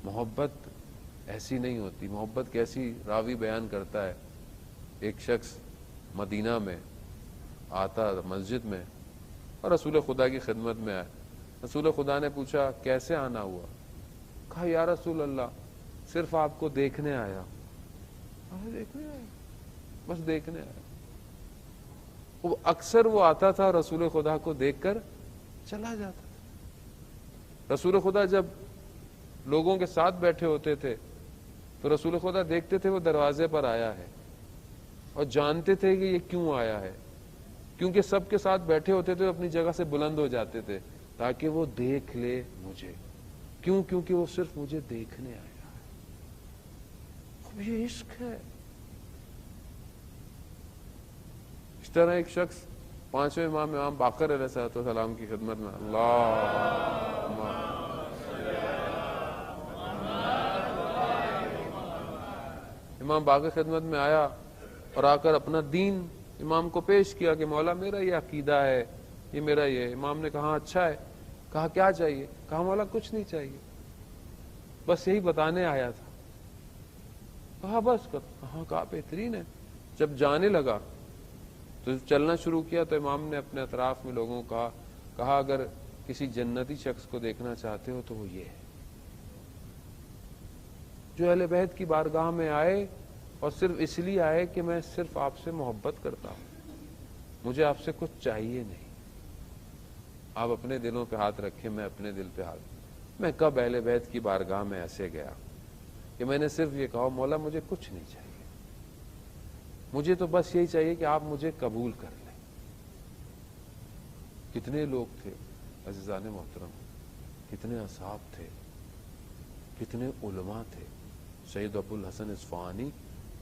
محبت ایسی نہیں ہوتی۔ محبت کیسی؟ راوی بیان کرتا ہے ایک شخص مدینہ میں آتا مسجد میں اور رسول خدا کی خدمت میں آیا۔ رسول خدا نے پوچھا کیسے آنا ہوا؟ کہا یا رسول اللہ صرف آپ کو دیکھنے آیا۔ دیکھنے آیا؟ بس دیکھنے آیا۔ اکثر وہ آتا تھا رسول خدا کو دیکھ کر چلا جاتا تھا۔ رسول خدا جب لوگوں کے ساتھ بیٹھے ہوتے تھے تو رسول خدا دیکھتے تھے وہ دروازے پر آیا ہے اور جانتے تھے کہ یہ کیوں آیا ہے، کیونکہ سب کے ساتھ بیٹھے ہوتے تھے اپنی جگہ سے بلند ہو جاتے تھے تاکہ وہ دیکھ لے مجھے۔ کیوں؟ کیونکہ وہ صرف مجھے دیکھنے آیا ہے۔ یہ عشق ہے۔ اس طرح ایک شخص پانچویں امام باقر علیہ السلام کی خدمت میں امام باقر خدمت میں آیا اور آ کر اپنا دین امام کو پیش کیا کہ مولا میرا یہ عقیدہ ہے، یہ میرا یہ۔ امام نے کہا اچھا ہے۔ کہا کیا چاہیے؟ کہا مولا کچھ نہیں چاہیے، بس یہی بتانے آیا تھا۔ کہا بس کر؟ کہا بہترین ہے۔ جب جانے لگا تو چلنا شروع کیا تو امام نے اپنے اطراف میں لوگوں کو کہا اگر کسی جنتی شخص کو دیکھنا چاہتے ہو تو وہ یہ ہے جو اہل بیت کی بارگاہ میں آئے اور صرف اس لیے آئے کہ میں صرف آپ سے محبت کرتا ہوں، مجھے آپ سے کچھ چاہیے نہیں. آپ اپنے دلوں پہ ہاتھ رکھیں, میں اپنے دل پہ ہاتھ. میں کب اہل بیت کی بارگاہ میں ایسے گیا کہ میں نے صرف یہ کہا, مولا مجھے کچھ نہیں چاہیے, مجھے تو بس یہی چاہیے کہ آپ مجھے قبول کر لیں. کتنے لوگ تھے عزیزان محترم, کتنے اصحاب تھے, کتنے علماء تھے. سید ابو الحسن اصفہانی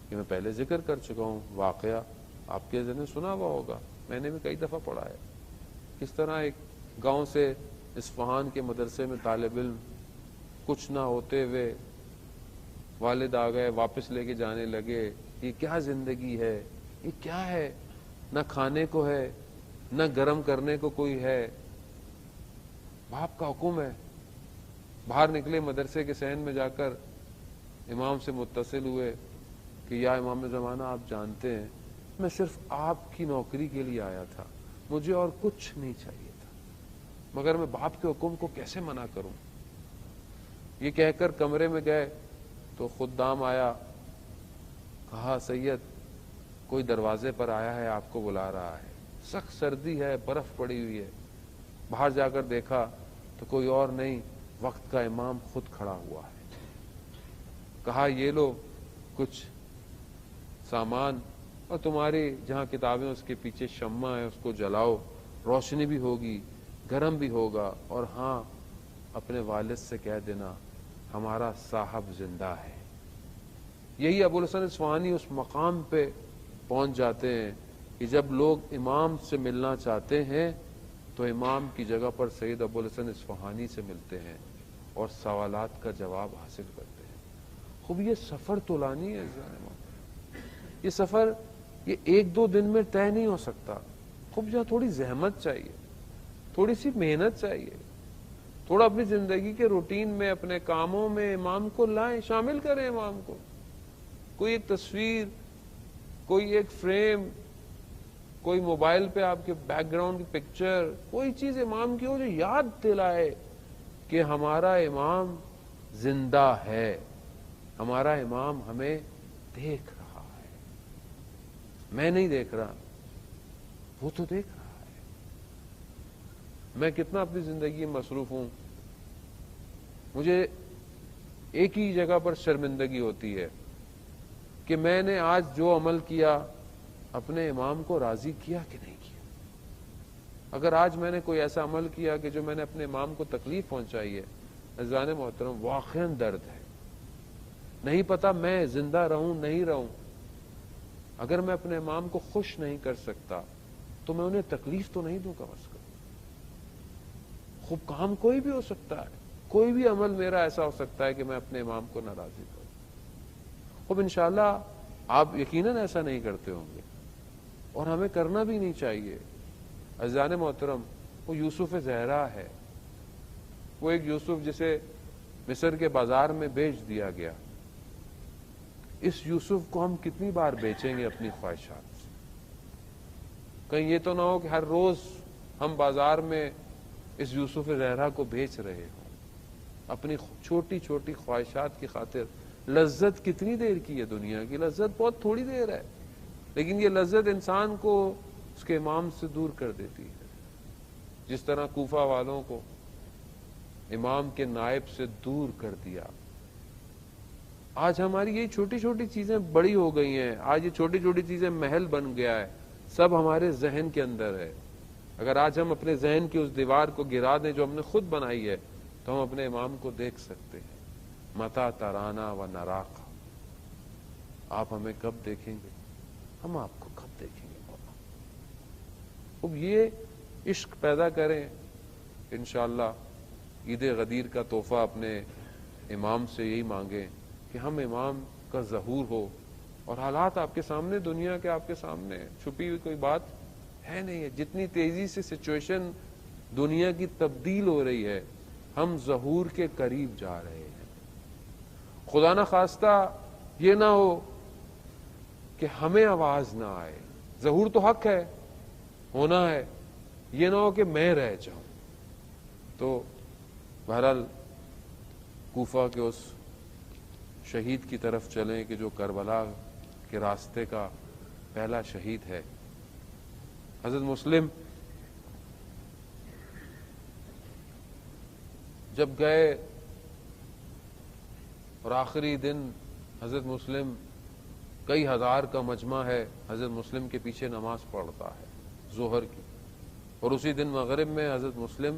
کہ میں پہلے ذکر کر چکا ہوں, واقعہ آپ کے ذہن میں سنا ہوا ہوگا, میں نے بھی کئی دفعہ پڑھا ہے. کس طرح ایک گاؤں سے اصفہان کے مدرسے میں طالب علم کچھ نہ ہوتے ہوئے والد آ گئے, واپس لے کے جانے لگے. یہ کیا زندگی ہے, یہ کیا ہے, نہ کھانے کو ہے, نہ گرم کرنے کو کوئی ہے, باپ کا حکم ہے. باہر نکلے, مدرسے کے صحن میں جا کر امام سے متصل ہوئے کہ یا امام زمانہ, آپ جانتے ہیں میں صرف آپ کی نوکری کے لیے آیا تھا, مجھے اور کچھ نہیں چاہیے تھا, مگر میں باپ کے حکم کو کیسے منع کروں. یہ کہہ کر کمرے میں گئے تو خدام آیا, کہا سید کوئی دروازے پر آیا ہے, آپ کو بلا رہا ہے. سخت سردی ہے, برف پڑی ہوئی ہے. باہر جا کر دیکھا تو کوئی اور نہیں, وقت کا امام خود کھڑا ہوا ہے. کہا یہ لو کچھ سامان, اور تمہاری جہاں کتابیں اس کے پیچھے شمع ہے اس کو جلاؤ, روشنی بھی ہوگی, گرم بھی ہوگا, اور ہاں اپنے والد سے کہہ دینا ہمارا صاحب زندہ ہے. یہی ابو الحسن اصفہانی اس مقام پہ پہنچ جاتے ہیں کہ جب لوگ امام سے ملنا چاہتے ہیں تو امام کی جگہ پر سید ابو الحسن اصفہانی سے ملتے ہیں اور سوالات کا جواب حاصل کرتے ہیں. خوب یہ سفر طولانی ہے, یہ سفر یہ ایک دو دن میں طے نہیں ہو سکتا. خوب جہاں تھوڑی زحمت چاہیے, تھوڑی سی محنت چاہیے, تھوڑا اپنی زندگی کے روٹین میں, اپنے کاموں میں امام کو لائیں, شامل کریں امام کو. کوئی ایک تصویر, کوئی ایک فریم, کوئی موبائل پہ آپ کے بیک گراؤنڈ کی پکچر, کوئی چیز امام کی ہو جو یاد دلائے کہ ہمارا امام زندہ ہے, ہمارا امام ہمیں دیکھ رہا ہے. میں نہیں دیکھ رہا, وہ تو دیکھ رہا ہے. میں کتنا اپنی زندگی میں مصروف ہوں, مجھے ایک ہی جگہ پر شرمندگی ہوتی ہے کہ میں نے آج جو عمل کیا اپنے امام کو راضی کیا کہ نہیں کیا. اگر آج میں نے کوئی ایسا عمل کیا کہ جو میں نے اپنے امام کو تکلیف پہنچائی ہے, عزیزان محترم واقعاً درد ہے. نہیں پتا میں زندہ رہوں نہیں رہوں, اگر میں اپنے امام کو خوش نہیں کر سکتا تو میں انہیں تکلیف تو نہیں دوں کم از کم. خوب کام کوئی بھی ہو سکتا ہے, کوئی بھی عمل میرا ایسا ہو سکتا ہے کہ میں اپنے امام کو ناراضی کروں. خوب انشاءاللہ آپ یقیناً ایسا نہیں کرتے ہوں گے, اور ہمیں کرنا بھی نہیں چاہیے. عزیزان محترم, وہ یوسف زہرا ہے, وہ ایک یوسف جسے مصر کے بازار میں بیچ دیا گیا. اس یوسف کو ہم کتنی بار بیچیں گے اپنی خواہشات سے؟ کہیں یہ تو نہ ہو کہ ہر روز ہم بازار میں اس یوسف زہرا کو بیچ رہے ہوں اپنی چھوٹی چھوٹی خواہشات کی خاطر. لذت کتنی دیر کی ہے, دنیا کی لذت بہت تھوڑی دیر ہے, لیکن یہ لذت انسان کو اس کے امام سے دور کر دیتی ہے, جس طرح کوفہ والوں کو امام کے نائب سے دور کر دیا. آج ہماری یہ چھوٹی چھوٹی چیزیں بڑی ہو گئی ہیں, آج یہ چھوٹی چھوٹی چیزیں محل بن گیا ہے, سب ہمارے ذہن کے اندر ہے. اگر آج ہم اپنے ذہن کی اس دیوار کو گرا دیں جو ہم نے خود بنائی ہے تو ہم اپنے امام کو دیکھ سکتے ہیں. متا ترانا و نراقا, آپ ہمیں کب دیکھیں گے, ہم آپ کو کب دیکھیں گے مولا. اب یہ عشق پیدا کریں, انشاءاللہ عید غدیر کا تحفہ اپنے امام سے یہی مانگیں کہ ہم امام کا ظہور ہو, اور حالات آپ کے سامنے, دنیا کے آپ کے سامنے, چھپی ہوئی کوئی بات ہے نہیں ہے. جتنی تیزی سے سچویشن دنیا کی تبدیل ہو رہی ہے, ہم ظہور کے قریب جا رہے ہیں. خدا نہ خواستہ یہ نہ ہو کہ ہمیں آواز نہ آئے. ظہور تو حق ہے, ہونا ہے, یہ نہ ہو کہ میں رہ جاؤں. تو بہرحال کوفہ کے اس شہید کی طرف چلیں کہ جو کربلا کے راستے کا پہلا شہید ہے. حضرت مسلم جب گئے اور آخری دن حضرت مسلم کئی ہزار کا مجمع ہے، حضرت مسلم کے پیچھے نماز پڑھتا ہے ظہر کی، اور اسی دن مغرب میں حضرت مسلم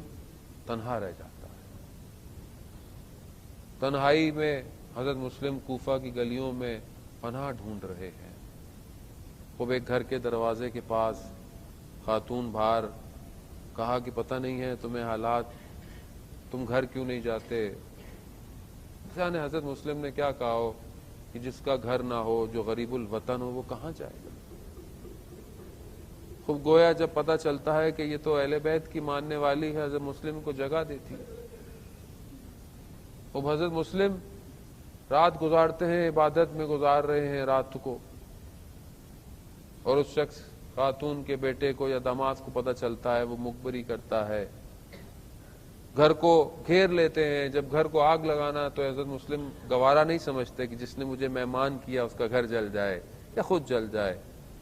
تنہا رہ جاتا ہے۔ تنہائی میں حضرت مسلم کوفہ کی گلیوں میں پناہ ڈھونڈ رہے ہیں۔ خوب ایک گھر کے دروازے کے پاس خاتون باہر کہا کہ پتہ نہیں ہے تمہیں حالات، تم گھر کیوں نہیں جاتے؟ جانے حضرت مسلم نے کیا کہا ہو کہ جس کا گھر نہ ہو، جو غریب الوطن ہو، وہ کہاں جائے گا؟ خوب گویا جب پتہ چلتا ہے کہ یہ تو اہل بیت کی ماننے والی ہے، حضرت مسلم کو جگہ دیتی ہے۔ خوب حضرت مسلم رات گزارتے ہیں، عبادت میں گزار رہے ہیں رات کو، اور اس شخص خاتون کے بیٹے کو یا داماد کو پتہ چلتا ہے، وہ مخبری کرتا ہے، گھر کو گھیر لیتے ہیں۔ جب گھر کو آگ لگانا تو حضرت مسلم گوارا نہیں سمجھتے کہ جس نے مجھے مہمان کیا اس کا گھر جل جائے یا خود جل جائے،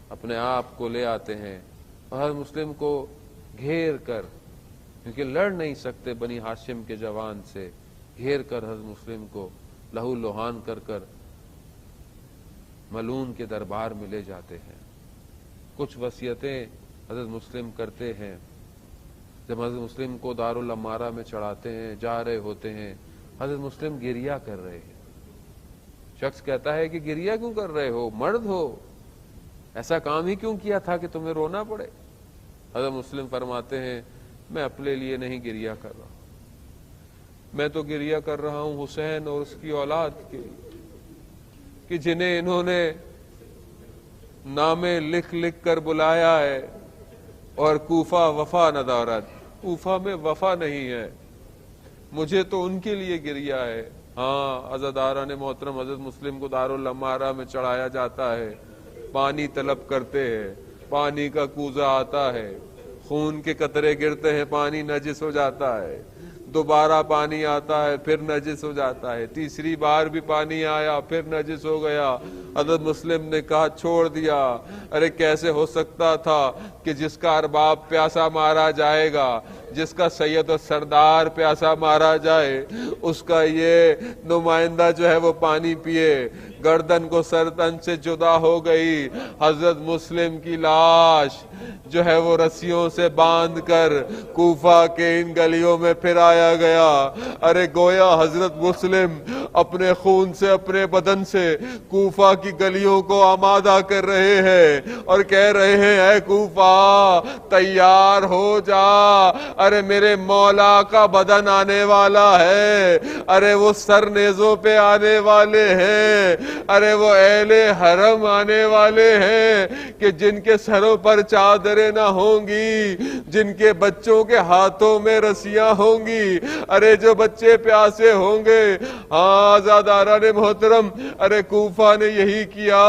اپنے آپ کو لے آتے ہیں اور حضرت مسلم کو گھیر کر، کیونکہ لڑ نہیں سکتے بنی ہاشم کے جوان سے، گھیر کر حضرت مسلم کو لہو لوہان کر کر ملعون کے دربار میں لے جاتے ہیں۔ کچھ وصیتیں حضرت مسلم کرتے ہیں۔ جب حضرت مسلم کو دارالامارہ میں چڑھاتے ہیں، جا رہے ہوتے ہیں، حضرت مسلم گریہ کر رہے ہیں۔ شخص کہتا ہے کہ گریہ کیوں کر رہے ہو؟ مرد ہو، ایسا کام ہی کیوں کیا تھا کہ تمہیں رونا پڑے؟ حضرت مسلم فرماتے ہیں میں اپنے لیے نہیں گریہ کر رہا، میں تو گریہ کر رہا ہوں حسین اور اس کی اولاد کے لیے، کہ جنہیں انہوں نے نامے لکھ لکھ کر بلایا ہے، اور کوفہ وفا ندارت، کوفہ میں وفا نہیں ہے، مجھے تو ان کے لیے گریہ ہے۔ ہاں عزاداران محترم، حضرت مسلم کو دارالامارہ میں چڑھایا جاتا ہے، پانی طلب کرتے ہیں، پانی کا کوزہ آتا ہے، خون کے قطرے گرتے ہیں، پانی نجس ہو جاتا ہے، دوبارہ پانی آتا ہے، پھر نجس ہو جاتا ہے، تیسری بار بھی پانی آیا، پھر نجس ہو گیا۔ حضرت مسلم نے کہا چھوڑ دیا، ارے کیسے ہو سکتا تھا کہ جس کا ارباب پیاسا مارا جائے گا، جس کا سید و سردار پیاسا مارا جائے، اس کا یہ نمائندہ جو ہے وہ پانی پیے۔ گردن کو سر تن سے جدا ہو گئی، حضرت مسلم کی لاش جو ہے وہ رسیوں سے باندھ کر کوفہ کے ان گلیوں میں پھر آیا گیا۔ ارے گویا حضرت مسلم اپنے خون سے، اپنے بدن سے کوفہ کی گلیوں کو آمادہ کر رہے ہیں اور کہہ رہے ہیں اے کوفہ تیار ہو جا، ارے میرے مولا کا بدن آنے والا ہے، ارے وہ سر نیزوں پہ آنے والے ہیں، ارے وہ اہل حرم آنے والے ہیں کہ جن کے سروں پر چادریں نہ ہوں گی، جن کے بچوں کے ہاتھوں میں رسیاں ہوں گی، ارے جو بچے پیاسے ہوں گے۔ ہاں عزاداران محترم، ارے کوفہ نے یہی کیا۔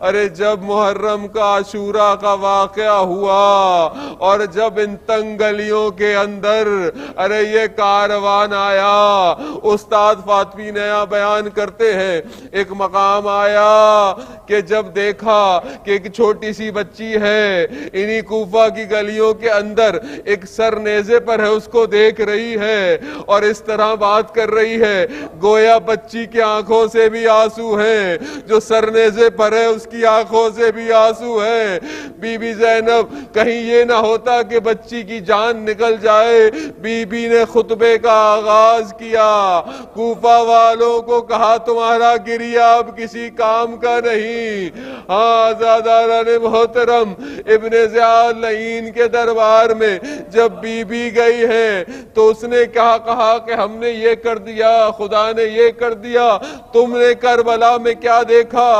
ارے جب محرم کا عاشورہ کا واقعہ ہوا اور جب ان تنگ گلیوں کے اندر ارے یہ کاروان آیا، استاد فاطمی نیا بیان کرتے ہیں ایک مقام آیا کہ جب دیکھا کہ ایک چھوٹی سی بچی ہے انہی کوفہ کی گلیوں کے اندر ایک سر نیزے پر ہے، اس کو دیکھ رہی ہے اور اس طرح بات کر رہی ہے گویا بچی کی آنکھوں سے بھی آنسو ہیں، جو سر نیزے پر ہے اس کی آنکھوں سے بھی آنسو ہیں۔ بی بی زینب کہیں یہ نہ ہوتا کہ بچی کی جان نکل جائے، بی بی نے خطبے کا آغاز کیا، کوفہ والوں کو کہا تمہارا گریہ اب کسی کام کا نہیں۔ ہاں عزاداران محترم، ابن زیاد لعین کے دربار میں جب بی بی گئی ہے تو اس نے کہا کہ ہم نے یہ کر دیا، خدا نے یہ کر دیا، تم نے کربلا میں کیا دیکھا؟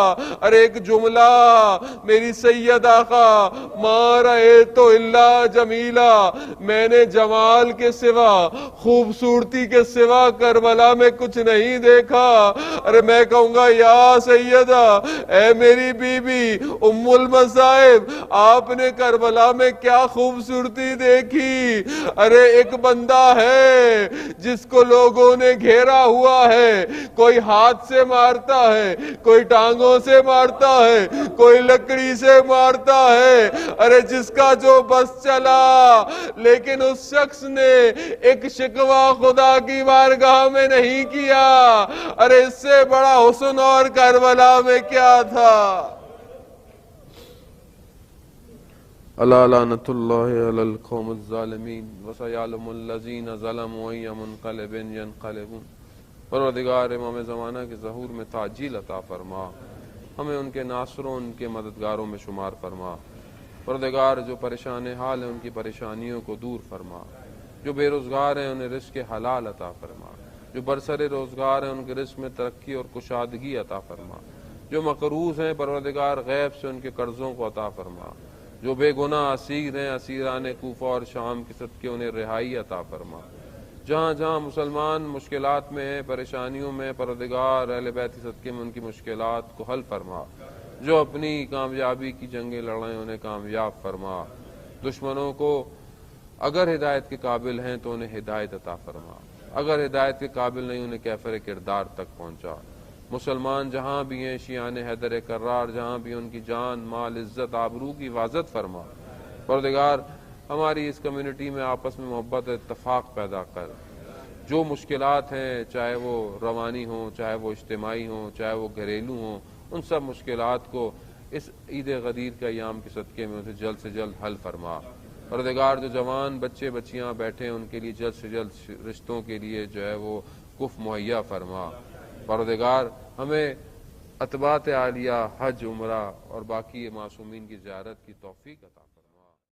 ارے ایک جملہ میری سید آقا ما رأیت الا جمیلا، میں نے جمال کے سوا، خوبصورتی کے سوا کربلا میں کچھ نہیں دیکھا۔ ارے میں کہوں گا یا سیدہ، اے میری بی بی ام المصائب، آپ نے کربلا میں کیا خوبصورتی دیکھی؟ ارے ایک بندہ ہے جس کو لوگوں نے گھیرا ہوا ہے، ہے، کوئی ہاتھ سے مارتا ہے، کوئی ٹانگوں سے مارتا ہے، کوئی لکڑی سے مارتا ہے، ارے جس کا جو بس چلا، لیکن اس شخص نے ایک شکوہ خدا کی بارگاہ میں نہیں کیا۔ ارے اس سے بڑا حسن اور کربلا میں کیا تھا؟ الا لعنۃ اللہ علی القوم الظالمین وسیعلم الذین ظلموا ای منقلب ینقلبون۔ پروردگار امام زمانہ کے ظہور میں تعجیل عطا فرما، ہمیں ان کے ناصروں، ان کے مددگاروں میں شمار فرما۔ پروردگار جو پریشان حال ہیں ان کی پریشانیوں کو دور فرما، جو بے روزگار ہیں انہیں رزق حلال عطا فرما، جو برسر روزگار ہیں ان کے رزق میں ترقی اور کشادگی عطا فرما، جو مقروض ہیں پروردگار غیب سے ان کے قرضوں کو عطا فرما، جو بے گناہ اسیر ہیں اسیران کوفہ اور شام کے صدقے انہیں رہائی عطا فرما۔ جہاں جہاں مسلمان مشکلات میں ہیں، پریشانیوں میں، پروردگار اہل بیت صدقے میں ان کی مشکلات کو حل فرما۔ جو اپنی کامیابی کی جنگیں لڑیں انہیں کامیاب فرما۔ دشمنوں کو اگر ہدایت کے قابل ہیں تو انہیں ہدایت عطا فرما، اگر ہدایت کے قابل نہیں انہیں کیفر کردار تک پہنچا۔ مسلمان جہاں بھی ہیں، شیعان حیدر کرار جہاں بھی، ان کی جان، مال، عزت، آبرو کی حفاظت فرما۔ پروردگار ہماری اس کمیونٹی میں آپس میں محبت اتفاق پیدا کر۔ جو مشکلات ہیں، چاہے وہ روانی ہوں، چاہے وہ اجتماعی ہوں، چاہے وہ گھریلو ہوں، ان سب مشکلات کو اس عید غدیر کے ایام کے صدقے میں اسے جلد سے جلد حل فرما۔ پروردگار جو جوان بچے بچیاں بیٹھے ہیں ان کے لیے جلد سے جلد رشتوں کے لیے جو ہے وہ کف مہیا فرما۔ پروردگار ہمیں اتباعت عالیہ، حج، عمرہ اور باقی معصومین کی زیارت کی توفیق عطا فرما۔